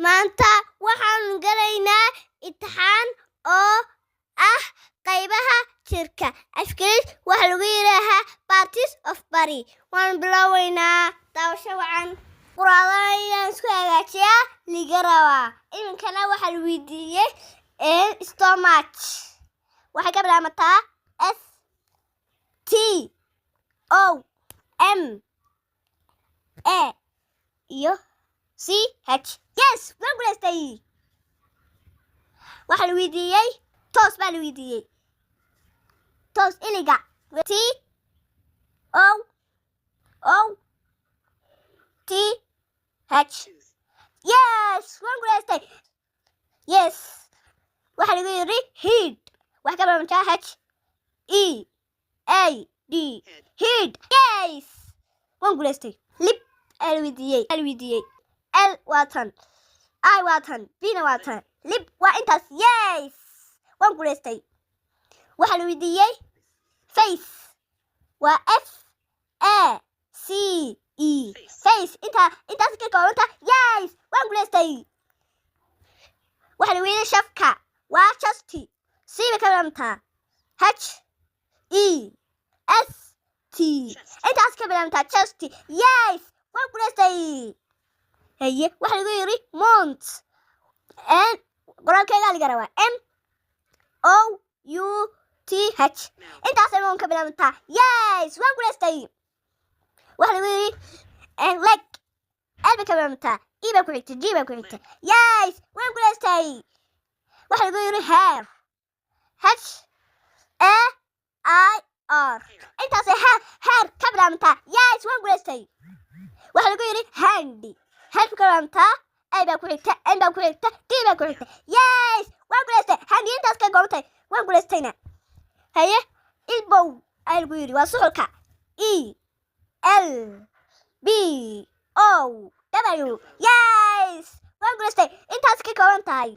maanta waxaan galaynaa imtixaan oo ah qaybaha jirka. Afkiis waxa lagu yiraahaa parts of body. Waan bilaaweynaa daawasho wacan. Quraadayaan isku hagaajiyaa liga rabaa. Iminkana waxa la weydiiyay stomach. Waxay ka bilaabmataa S T O M A iyo C H. Yes, waan guulaystay. Waxa la weydiiyay toos baa la weydiiyay. Toos iliga. T O O T H. Yes, waan guulaystay. Yes. Waxa lagu yiri head. Waxa ka bilaabmataa H E A D. Head. Yes. Waan guulaystay. Lip LVDA. L watan. I watan. B na watan. Lip waa intaas. Yes. Waan guulaystay. Waxa la weydiiyay face. Waa F A C E. Face. Intaas ka koobanta. Yes. Waan guulaystay. Waxa la weydiiyay shafka. Waa chest. C ba ka bilaabmataa. H E S T. Intaas ka bilaabmataa chest. Yes. waan guulaystay. Haye waxa lagu yiri mount. qoraalkeeda laga rabaa M O U T H. intaas ayaan ka bilaabtaa. Yes, waan guulaystay. waxa lagu yiri leg. L ka bilaabtaa. E ba ku xigta. G ba ku xigta. Yes, waan guulaystay. waxa lagu yiri hair. H A I R. intaas hair ka bilaabtaa. Yes, waan guulaystay. waxa lagu yiri handy. hand ka bilaabtaa. A ba ku xigta. N ba ku xigta. D ba ku xigta. Yes, waan guulaystay. handy intaas ka goobtay. waan guulaystayna. haye elbow ay lagu yiri waa suxulka. E L B O W. Yes, waan guulaystay. intaas ka kooban tahay.